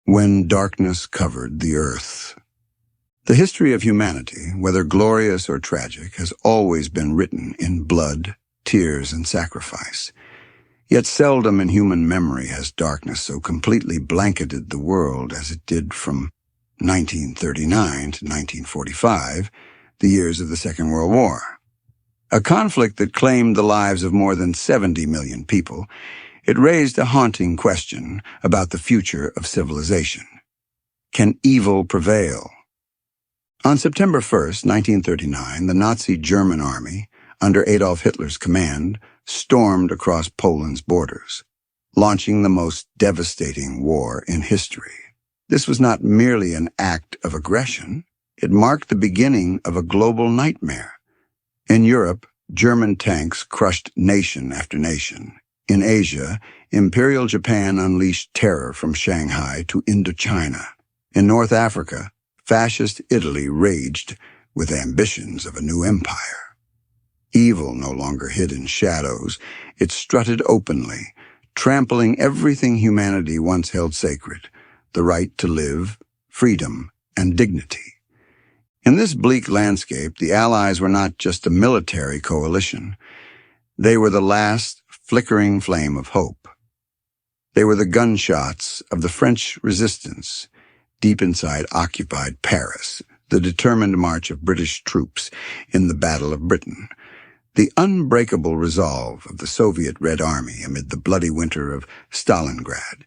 When darkness covered the earth. The history of humanity, whether glorious or tragic, has always been written in blood, tears, and sacrifice. Yet seldom in human memory has darkness so completely blanketed the world as it did from 1939 to 1945, the years of the Second World War. A conflict that claimed the lives of more than 70 million people, it raised a haunting question about the future of civilization. Can evil prevail? On September 1st, 1939, the Nazi German army, under Adolf Hitler's command, stormed across Poland's borders, launching the most devastating war in history. This was not merely an act of aggression, it marked the beginning of a global nightmare. In Europe, German tanks crushed nation after nation. In Asia, Imperial Japan unleashed terror from Shanghai to Indochina. In North Africa, fascist Italy raged with ambitions of a new empire. Evil no longer hid in shadows, it strutted openly, trampling everything humanity once held sacred, the right to live, freedom, and dignity. In this bleak landscape, the Allies were not just a military coalition. They were the last flickering flame of hope. They were the gunshots of the French resistance, deep inside occupied Paris, the determined march of British troops in the Battle of Britain, the unbreakable resolve of the Soviet Red Army amid the bloody winter of Stalingrad,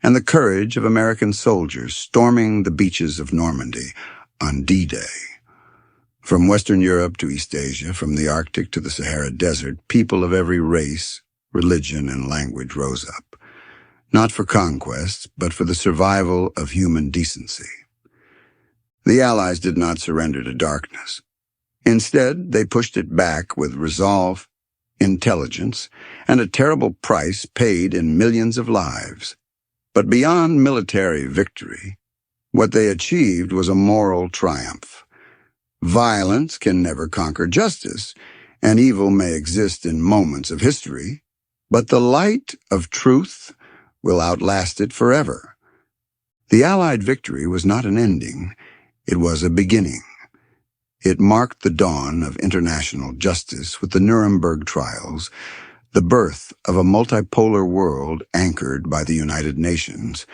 and the courage of American soldiers storming the beaches of Normandy on D-Day. From Western Europe to East Asia, from the Arctic to the Sahara Desert, people of every race, religion, and language rose up, not for conquest, but for the survival of human decency. The Allies did not surrender to darkness. Instead, they pushed it back with resolve, intelligence, and a terrible price paid in millions of lives. But beyond military victory, what they achieved was a moral triumph. Violence can never conquer justice, and evil may exist in moments of history, but the light of truth will outlast it forever. The Allied victory was not an ending, it was a beginning. It marked the dawn of international justice with the Nuremberg trials, the birth of a multipolar world anchored by the United Nations,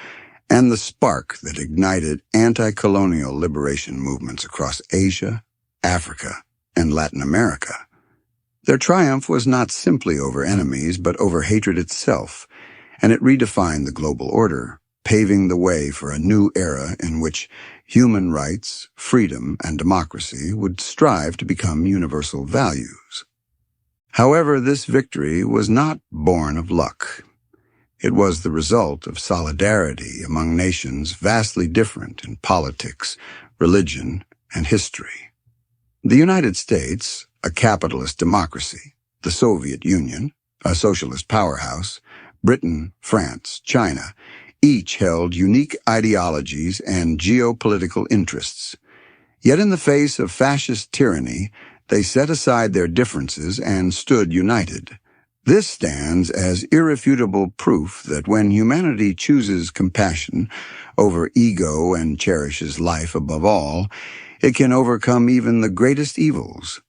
and the spark that ignited anti-colonial liberation movements across Asia, Africa, and Latin America. Their triumph was not simply over enemies, but over hatred itself, and it redefined the global order, paving the way for a new era in which human rights, freedom, and democracy would strive to become universal values. However, this victory was not born of luck. It was the result of solidarity among nations vastly different in politics, religion, and history. The United States, a capitalist democracy, the Soviet Union, a socialist powerhouse, Britain, France, China, each held unique ideologies and geopolitical interests. Yet in the face of fascist tyranny, they set aside their differences and stood united. This stands as irrefutable proof that when humanity chooses compassion over ego and cherishes life above all, it can overcome even the greatest evils.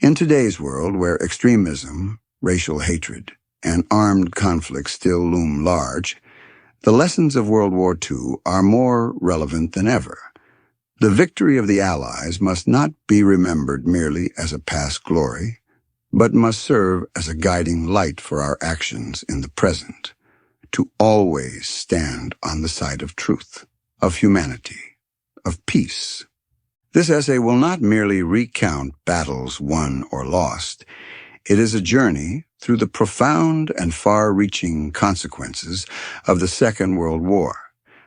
In today's world, where extremism, racial hatred, and armed conflict still loom large, the lessons of World War II are more relevant than ever. The victory of the Allies must not be remembered merely as a past glory, but must serve as a guiding light for our actions in the present, to always stand on the side of truth, of humanity, of peace. This essay will not merely recount battles won or lost. It is a journey through the profound and far-reaching consequences of the Second World War,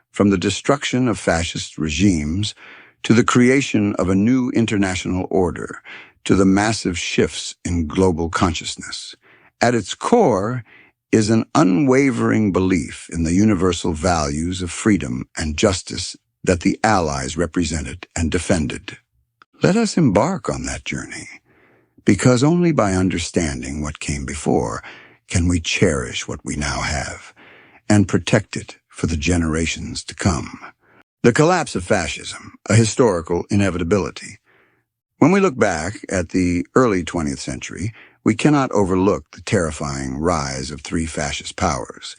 from the destruction of fascist regimes to the creation of a new international order, to the massive shifts in global consciousness. At its core is an unwavering belief in the universal values of freedom and justice that the Allies represented and defended. Let us embark on that journey, because only by understanding what came before can we cherish what we now have and protect it for the generations to come. The collapse of fascism, a historical inevitability. When we look back at the early 20th century, we cannot overlook the terrifying rise of three fascist powers: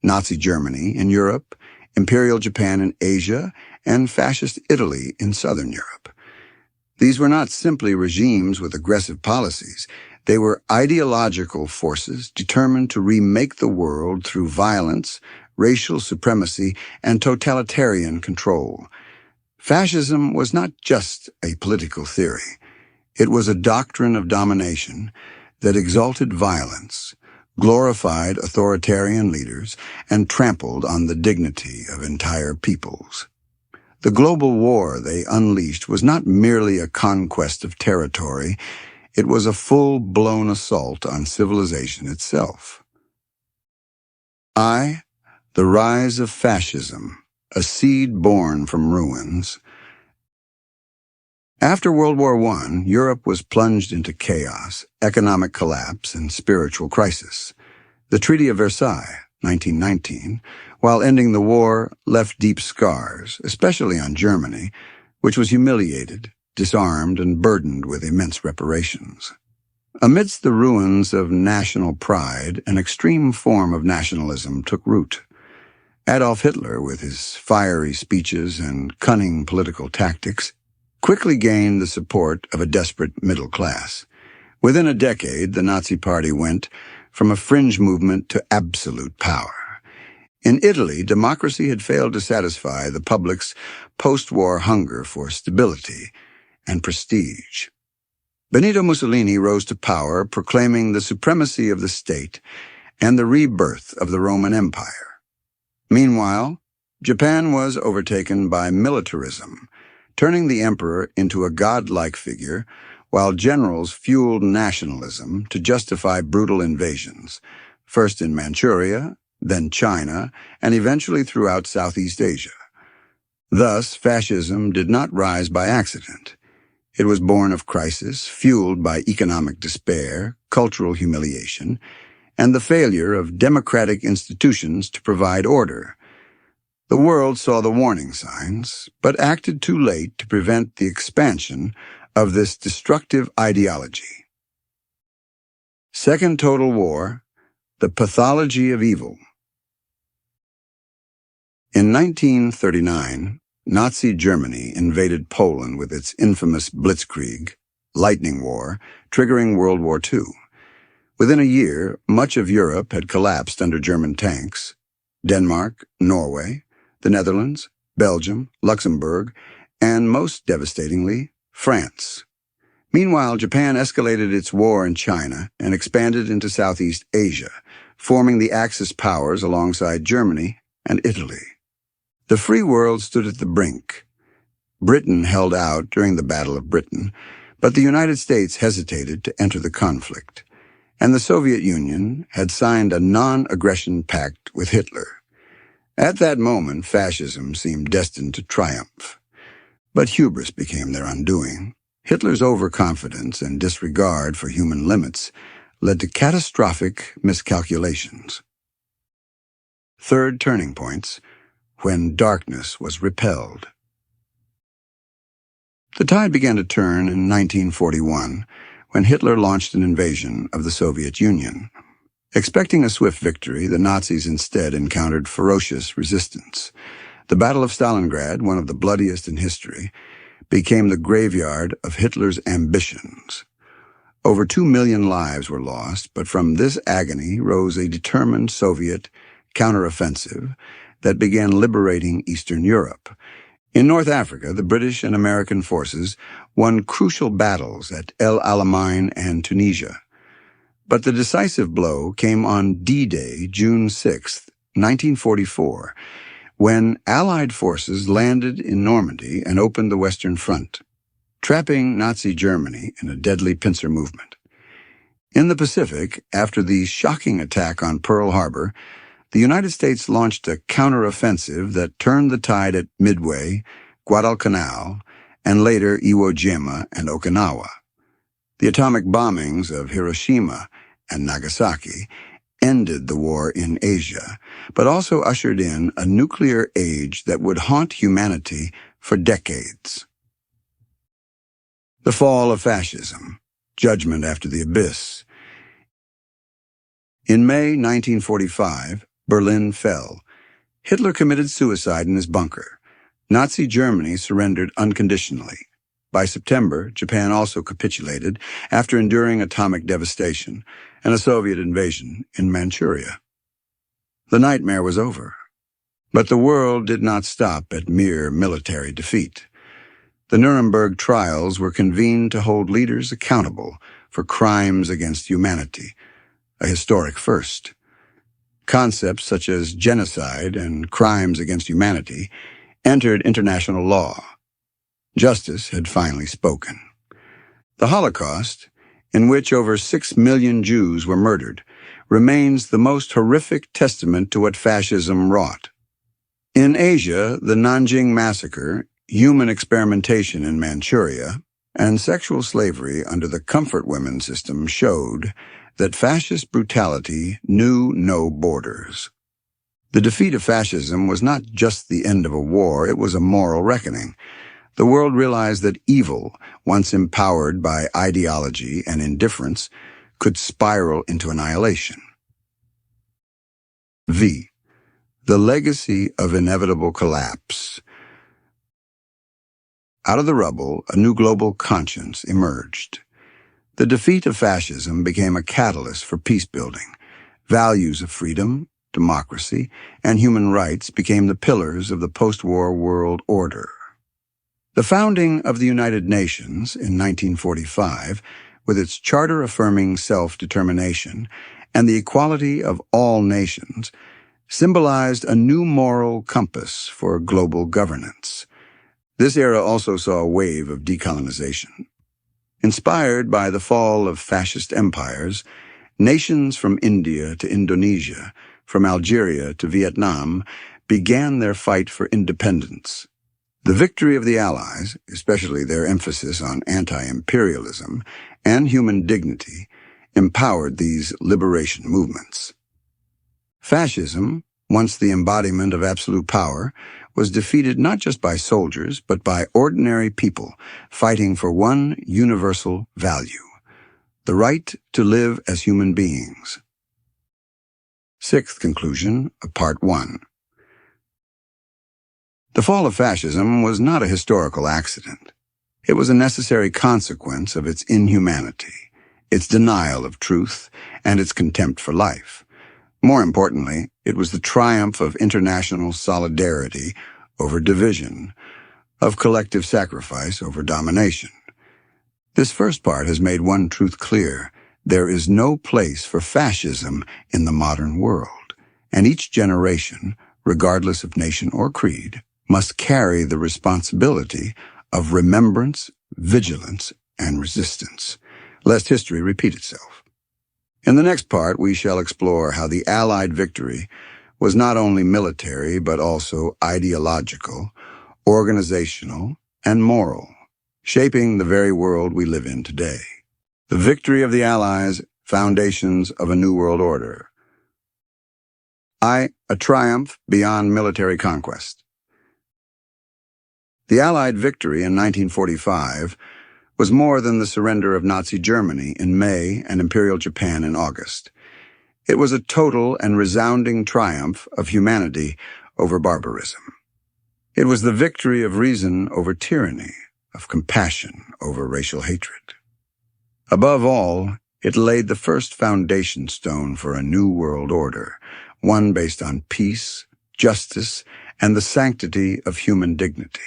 Nazi Germany in Europe, Imperial Japan in Asia, and Fascist Italy in Southern Europe. These were not simply regimes with aggressive policies. They were ideological forces determined to remake the world through violence, racial supremacy, and totalitarian control. Fascism was not just a political theory. It was a doctrine of domination that exalted violence, glorified authoritarian leaders, and trampled on the dignity of entire peoples. The global war they unleashed was not merely a conquest of territory. It was a full-blown assault on civilization itself. The Rise of Fascism, a Seed Born from Ruins. After World War I, Europe was plunged into chaos, economic collapse, and spiritual crisis. The Treaty of Versailles, 1919, while ending the war, left deep scars, especially on Germany, which was humiliated, disarmed, and burdened with immense reparations. Amidst the ruins of national pride, an extreme form of nationalism took root. Adolf Hitler, with his fiery speeches and cunning political tactics, quickly gained the support of a desperate middle class. Within a decade, the Nazi Party went from a fringe movement to absolute power. In Italy, democracy had failed to satisfy the public's post-war hunger for stability and prestige. Benito Mussolini rose to power, proclaiming the supremacy of the state and the rebirth of the Roman Empire. Meanwhile, Japan was overtaken by militarism, turning the emperor into a godlike figure, while generals fueled nationalism to justify brutal invasions, first in Manchuria, then China, and eventually throughout Southeast Asia. Thus, fascism did not rise by accident. It was born of crisis, fueled by economic despair, cultural humiliation, and the failure of democratic institutions to provide order. The world saw the warning signs, but acted too late to prevent the expansion of this destructive ideology. Second Total War, the Pathology of Evil. In 1939, Nazi Germany invaded Poland with its infamous Blitzkrieg, Lightning War, triggering World War II. Within a year, much of Europe had collapsed under German tanks. Denmark, Norway, the Netherlands, Belgium, Luxembourg, and most devastatingly, France. Meanwhile, Japan escalated its war in China and expanded into Southeast Asia, forming the Axis powers alongside Germany and Italy. The free world stood at the brink. Britain held out during the Battle of Britain, but the United States hesitated to enter the conflict, and the Soviet Union had signed a non-aggression pact with Hitler. At that moment, fascism seemed destined to triumph. But hubris became their undoing. Hitler's overconfidence and disregard for human limits led to catastrophic miscalculations. Third turning points, when darkness was repelled. The tide began to turn in 1941, when Hitler launched an invasion of the Soviet Union. Expecting a swift victory, the Nazis instead encountered ferocious resistance. The Battle of Stalingrad, one of the bloodiest in history, became the graveyard of Hitler's ambitions. Over 2 million lives were lost, but from this agony rose a determined Soviet counteroffensive that began liberating Eastern Europe. In North Africa, the British and American forces won crucial battles at El Alamein and Tunisia. But the decisive blow came on D-Day, June 6, 1944, when Allied forces landed in Normandy and opened the Western Front, trapping Nazi Germany in a deadly pincer movement. In the Pacific, after the shocking attack on Pearl Harbor, the United States launched a counteroffensive that turned the tide at Midway, Guadalcanal, and later Iwo Jima and Okinawa. The atomic bombings of Hiroshima and Nagasaki ended the war in Asia, but also ushered in a nuclear age that would haunt humanity for decades. The fall of fascism, judgment after the abyss. In May 1945, Berlin fell. Hitler committed suicide in his bunker. Nazi Germany surrendered unconditionally. By September, Japan also capitulated after enduring atomic devastation and a Soviet invasion in Manchuria. The nightmare was over. But the world did not stop at mere military defeat. The Nuremberg trials were convened to hold leaders accountable for crimes against humanity, a historic first. Concepts such as genocide and crimes against humanity entered international law. Justice had finally spoken. The Holocaust, in which over 6 million Jews were murdered, remains the most horrific testament to what fascism wrought. In Asia, the Nanjing Massacre, human experimentation in Manchuria, and sexual slavery under the comfort women system showed that fascist brutality knew no borders. The defeat of fascism was not just the end of a war, it was a moral reckoning. The world realized that evil, once empowered by ideology and indifference, could spiral into annihilation. V. The legacy of inevitable collapse. Out of the rubble, a new global conscience emerged. The defeat of fascism became a catalyst for peace-building. Values of freedom, democracy, and human rights became the pillars of the post-war world order. The founding of the United Nations in 1945, with its charter affirming self-determination and the equality of all nations, symbolized a new moral compass for global governance. This era also saw a wave of decolonization. Inspired by the fall of fascist empires, nations from India to Indonesia, from Algeria to Vietnam, began their fight for independence. The victory of the Allies, especially their emphasis on anti-imperialism and human dignity, empowered these liberation movements. Fascism, once the embodiment of absolute power, was defeated not just by soldiers, but by ordinary people fighting for one universal value: the right to live as human beings. Sixth conclusion of Part 1. The fall of fascism was not a historical accident. It was a necessary consequence of its inhumanity, its denial of truth, and its contempt for life. More importantly, it was the triumph of international solidarity over division, of collective sacrifice over domination. This first part has made one truth clear: there is no place for fascism in the modern world, and each generation, regardless of nation or creed, must carry the responsibility of remembrance, vigilance, and resistance, lest history repeat itself. In the next part, we shall explore how the Allied victory was not only military, but also ideological, organizational, and moral, shaping the very world we live in today. The victory of the Allies, foundations of a new world order. I, a triumph beyond military conquest. The Allied victory in 1945 was more than the surrender of Nazi Germany in May and Imperial Japan in August. It was a total and resounding triumph of humanity over barbarism. It was the victory of reason over tyranny, of compassion over racial hatred. Above all, it laid the first foundation stone for a new world order, one based on peace, justice, and the sanctity of human dignity.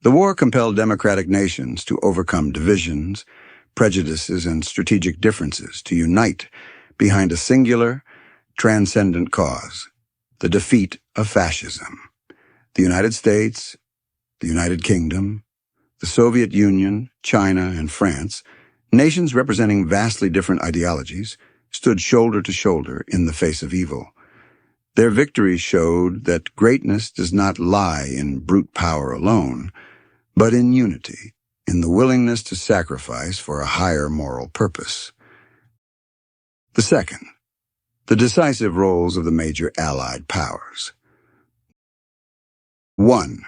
The war compelled democratic nations to overcome divisions, prejudices, and strategic differences to unite behind a singular, transcendent cause: the defeat of fascism. The United States, the United Kingdom, the Soviet Union, China, and France, nations representing vastly different ideologies, stood shoulder to shoulder in the face of evil. Their victory showed that greatness does not lie in brute power alone, but in unity, in the willingness to sacrifice for a higher moral purpose. The second, The decisive roles of the major Allied powers. 1.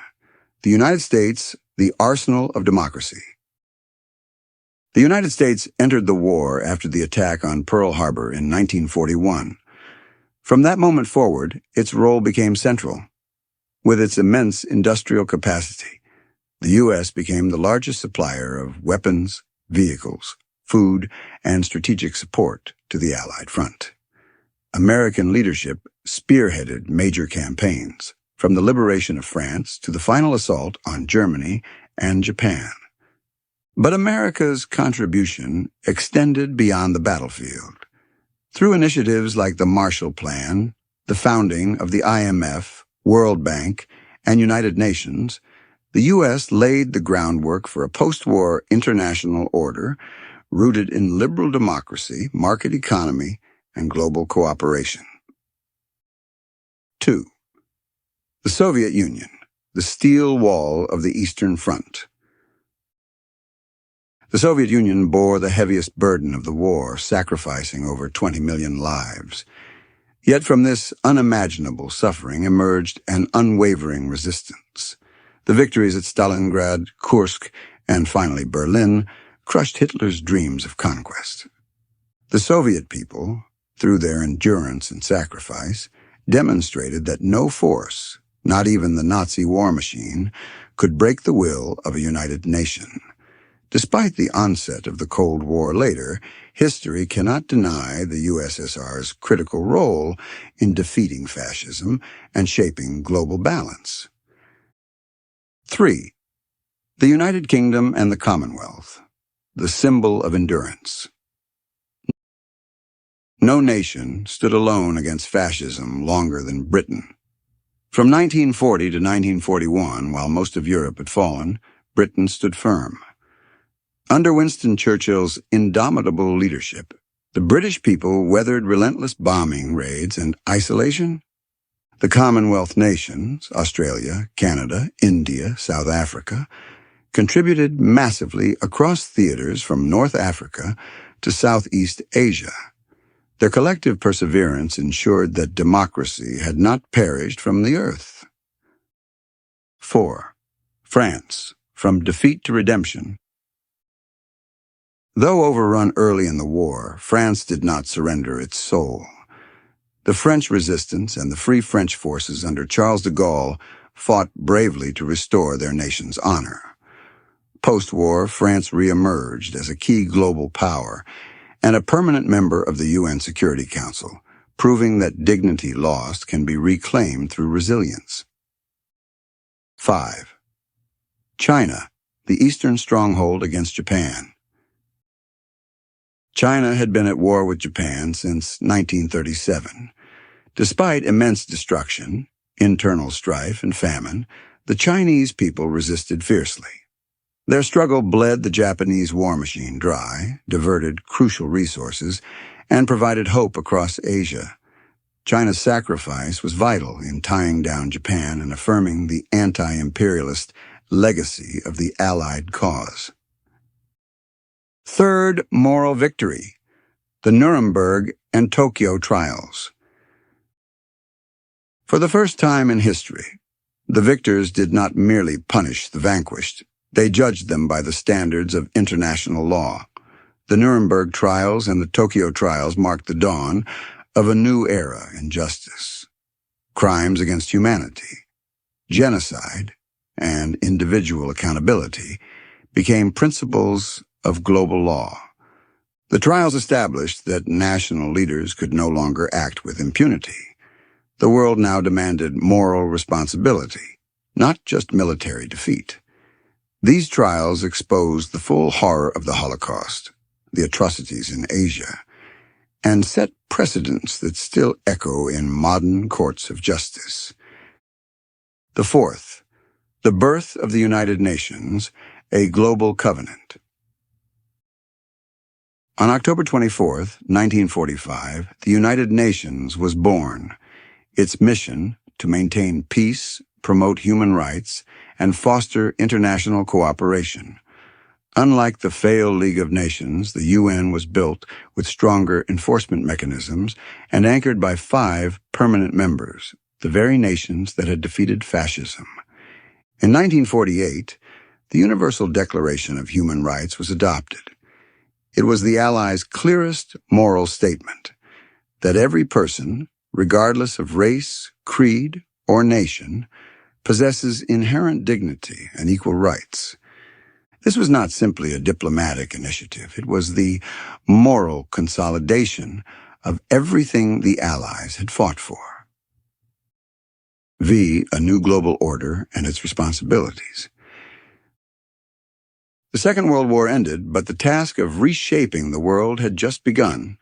The United States, the arsenal of democracy. The United States entered the war after the attack on Pearl Harbor in 1941. From that moment forward, its role became central. With its immense industrial capacity, the U.S. became the largest supplier of weapons, vehicles, food, and strategic support to the Allied front. American leadership spearheaded major campaigns, from the liberation of France to the final assault on Germany and Japan. But America's contribution extended beyond the battlefield. Through initiatives like the Marshall Plan, the founding of the IMF, World Bank, and United Nations, the U.S. laid the groundwork for a post-war international order rooted in liberal democracy, market economy, and global cooperation. 2. The Soviet Union, the steel wall of the Eastern Front. The Soviet Union bore the heaviest burden of the war, sacrificing over 20 million lives. Yet from this unimaginable suffering emerged an unwavering resistance. The victories at Stalingrad, Kursk, and finally Berlin crushed Hitler's dreams of conquest. The Soviet people, through their endurance and sacrifice, demonstrated that no force, not even the Nazi war machine, could break the will of a united nation. Despite the onset of the Cold War later, history cannot deny the USSR's critical role in defeating fascism and shaping global balance. 3. The United Kingdom and the Commonwealth, the symbol of endurance. No nation stood alone against fascism longer than Britain. From 1940 to 1941, while most of Europe had fallen, Britain stood firm. Under Winston Churchill's indomitable leadership, the British people weathered relentless bombing raids and isolation. The Commonwealth nations, Australia, Canada, India, South Africa, contributed massively across theaters from North Africa to Southeast Asia. Their collective perseverance ensured that democracy had not perished from the earth. 4. France, from defeat to redemption. Though overrun early in the war, France did not surrender its soul. The French resistance and the Free French forces under Charles de Gaulle fought bravely to restore their nation's honor. Post-war, France re-emerged as a key global power and a permanent member of the UN Security Council, proving that dignity lost can be reclaimed through resilience. 5. China, the eastern stronghold against Japan. China had been at war with Japan since 1937. Despite immense destruction, internal strife, and famine, the Chinese people resisted fiercely. Their struggle bled the Japanese war machine dry, diverted crucial resources, and provided hope across Asia. China's sacrifice was vital in tying down Japan and affirming the anti-imperialist legacy of the Allied cause. 3rd moral victory, the Nuremberg and Tokyo trials. For the first time in history, the victors did not merely punish the vanquished. They judged them by the standards of international law. The Nuremberg trials and the Tokyo trials marked the dawn of a new era in justice. Crimes against humanity, genocide, and individual accountability became principles of global law. The trials established that national leaders could no longer act with impunity. The world now demanded moral responsibility, not just military defeat. These trials exposed the full horror of the Holocaust, the atrocities in Asia, and set precedents that still echo in modern courts of justice. The 4th, the birth of the United Nations, a global covenant. On October 24, 1945, the United Nations was born. Its mission, to maintain peace, promote human rights, and foster international cooperation. Unlike the failed League of Nations, the UN was built with stronger enforcement mechanisms and anchored by 5 permanent members, the very nations that had defeated fascism. In 1948, the Universal Declaration of Human Rights was adopted. It was the Allies' clearest moral statement that every person, regardless of race, creed, or nation, possesses inherent dignity and equal rights. This was not simply a diplomatic initiative. It was the moral consolidation of everything the Allies had fought for. V, a new global order and its responsibilities. The Second World War ended, but the task of reshaping the world had just begun.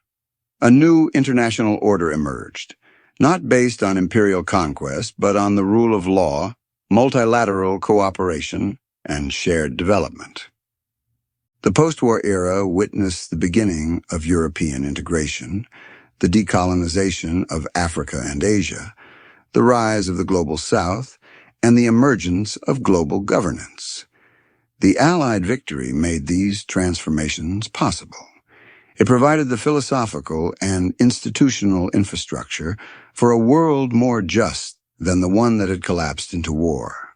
A new international order emerged, not based on imperial conquest, but on the rule of law, multilateral cooperation, and shared development. The post-war era witnessed the beginning of European integration, the decolonization of Africa and Asia, the rise of the Global South, and the emergence of global governance. The Allied victory made these transformations possible. It provided the philosophical and institutional infrastructure for a world more just than the one that had collapsed into war.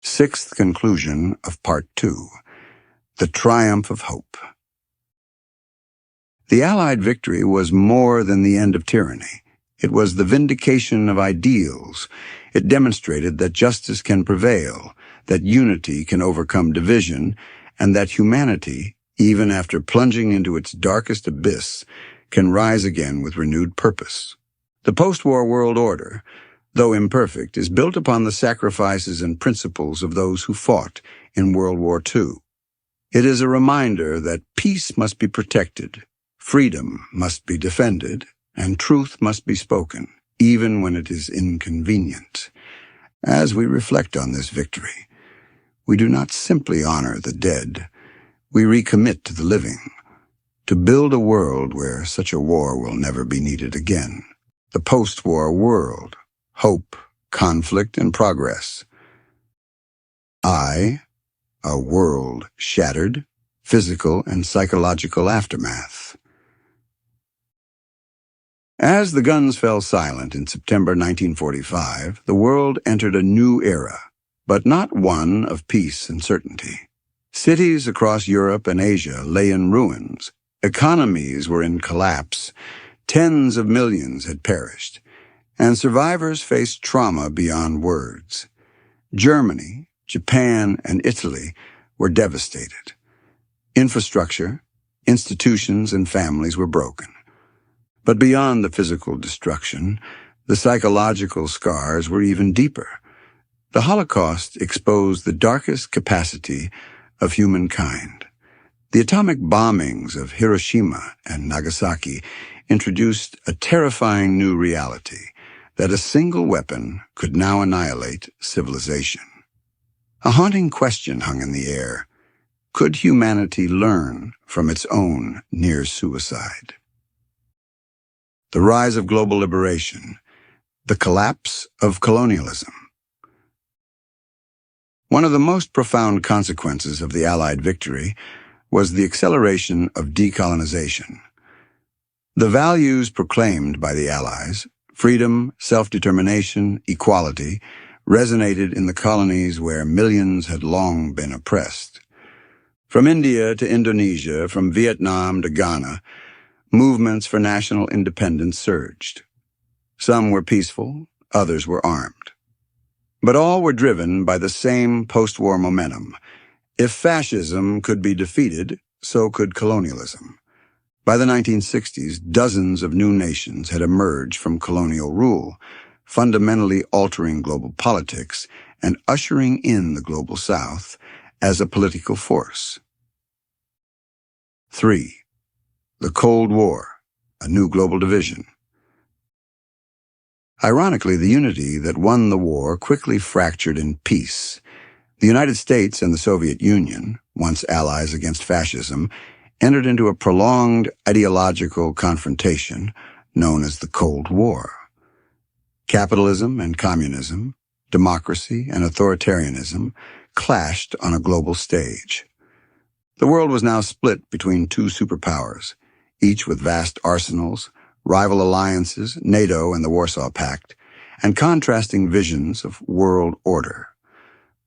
Sixth conclusion of Part 2, The Triumph of Hope. The Allied victory was more than the end of tyranny. It was the vindication of ideals. It demonstrated that justice can prevail, that unity can overcome division, and that humanity, even after plunging into its darkest abyss, can rise again with renewed purpose. The post-war world order, though imperfect, is built upon the sacrifices and principles of those who fought in World War II. It is a reminder that peace must be protected, freedom must be defended, and truth must be spoken, even when it is inconvenient. As we reflect on this victory, we do not simply honor the dead, we recommit to the living, to build a world where such a war will never be needed again. The post-war world. Hope, conflict, and progress. I, a world shattered, physical and psychological aftermath. As the guns fell silent in September 1945, the world entered a new era, but not one of peace and certainty. Cities across Europe and Asia lay in ruins. Economies were in collapse. Tens of millions had perished, and survivors faced trauma beyond words. Germany, Japan, and Italy were devastated. Infrastructure, institutions, and families were broken. But beyond the physical destruction, the psychological scars were even deeper. The Holocaust exposed the darkest capacity of humankind. The atomic bombings of Hiroshima and Nagasaki introduced a terrifying new reality, that a single weapon could now annihilate civilization. A haunting question hung in the air. Could humanity learn from its own near suicide? The rise of global liberation, the collapse of colonialism. One of the most profound consequences of the Allied victory was the acceleration of decolonization. The values proclaimed by the Allies, freedom, self-determination, equality, resonated in the colonies where millions had long been oppressed. From India to Indonesia, from Vietnam to Ghana, movements for national independence surged. Some were peaceful, others were armed. But all were driven by the same post-war momentum. If fascism could be defeated, so could colonialism. By the 1960s, dozens of new nations had emerged from colonial rule, fundamentally altering global politics and ushering in the Global South as a political force. 3. The Cold War, a new global division. Ironically, the unity that won the war quickly fractured in peace. The United States and the Soviet Union, once allies against fascism, entered into a prolonged ideological confrontation known as the Cold War. Capitalism and communism, democracy and authoritarianism clashed on a global stage. The world was now split between two superpowers, each with vast arsenals, rival alliances, NATO and the Warsaw Pact, and contrasting visions of world order.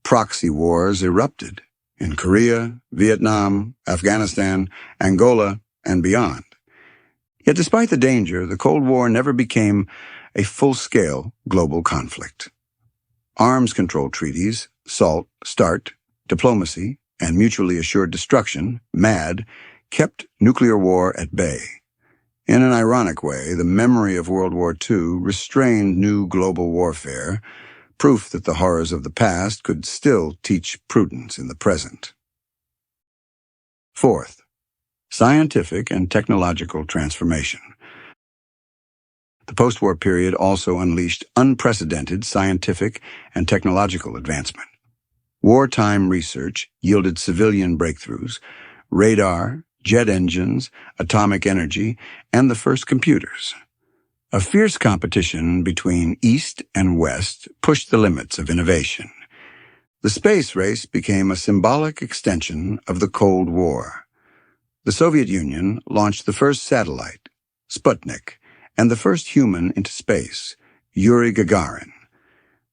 Proxy wars erupted in Korea, Vietnam, Afghanistan, Angola, and beyond. Yet despite the danger, the Cold War never became a full-scale global conflict. Arms control treaties, SALT, START, diplomacy, and mutually assured destruction, MAD, kept nuclear war at bay. In an ironic way, the memory of World War II restrained new global warfare, proof that the horrors of the past could still teach prudence in the present. Fourth, scientific and technological transformation. The post-war period also unleashed unprecedented scientific and technological advancement. Wartime research yielded civilian breakthroughs, radar, jet engines, atomic energy, and the first computers. A fierce competition between East and West pushed the limits of innovation. The space race became a symbolic extension of the Cold War. The Soviet Union launched the first satellite, Sputnik, and the first human into space, Yuri Gagarin.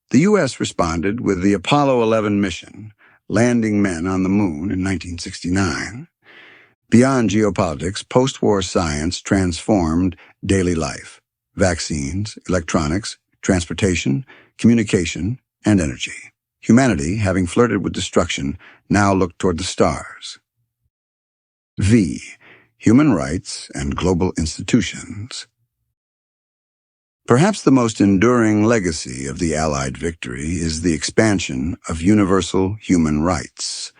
The U.S. responded with the Apollo 11 mission, landing men on the moon in 1969. Beyond geopolitics, post-war science transformed daily life: vaccines, electronics, transportation, communication, and energy. Humanity, having flirted with destruction, now looked toward the stars. V. Human rights and global institutions. Perhaps the most enduring legacy of the Allied victory is the expansion of universal human rights.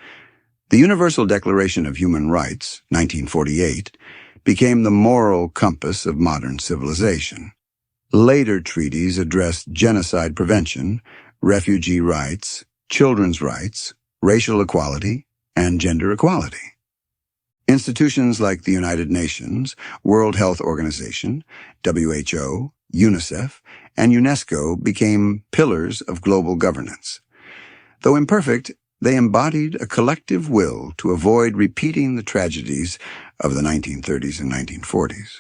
The Universal Declaration of Human Rights, 1948, became the moral compass of modern civilization. Later treaties addressed genocide prevention, refugee rights, children's rights, racial equality, and gender equality. Institutions like the United Nations, World Health Organization, WHO, UNICEF, and UNESCO became pillars of global governance. Though imperfect, they embodied a collective will to avoid repeating the tragedies of the 1930s and 1940s.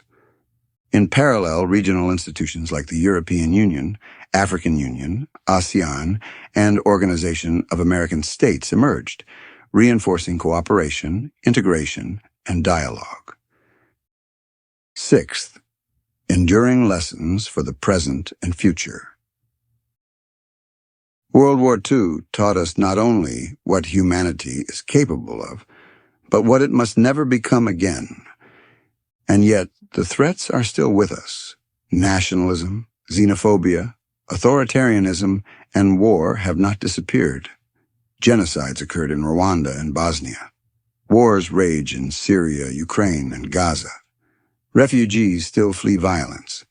In parallel, regional institutions like the European Union, African Union, ASEAN, and Organization of American States emerged, reinforcing cooperation, integration, and dialogue. Sixth, enduring lessons for the present and future. World War II taught us not only what humanity is capable of, but what it must never become again. And yet, the threats are still with us. Nationalism, xenophobia, authoritarianism, and war have not disappeared. Genocides occurred in Rwanda and Bosnia. Wars rage in Syria, Ukraine, and Gaza. Refugees still flee violence.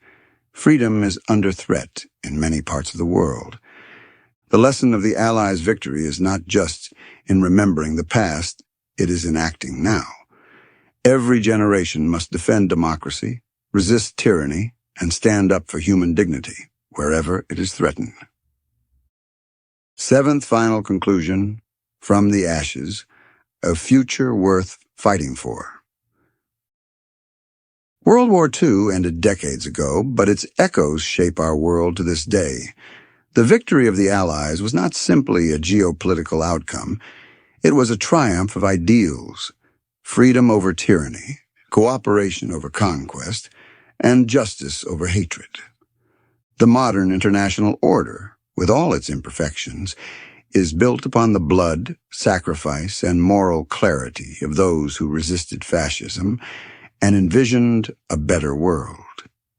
Freedom is under threat in many parts of the world. The lesson of the Allies' victory is not just in remembering the past, it is in acting now. Every generation must defend democracy, resist tyranny, and stand up for human dignity, wherever it is threatened. Seventh final conclusion, from the ashes, a future worth fighting for. World War II ended decades ago, but its echoes shape our world to this day. The victory of the Allies was not simply a geopolitical outcome. It was a triumph of ideals: freedom over tyranny, cooperation over conquest, and justice over hatred. The modern international order, with all its imperfections, is built upon the blood, sacrifice, and moral clarity of those who resisted fascism and envisioned a better world.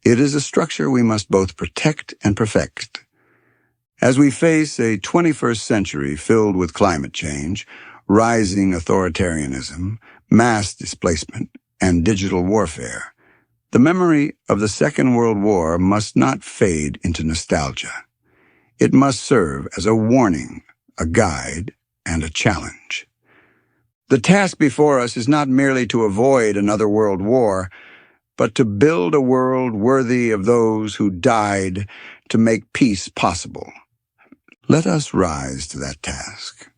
It is a structure we must both protect and perfect. As we face a 21st century filled with climate change, rising authoritarianism, mass displacement, and digital warfare, the memory of the Second World War must not fade into nostalgia. It must serve as a warning, a guide, and a challenge. The task before us is not merely to avoid another world war, but to build a world worthy of those who died to make peace possible. Let us rise to that task.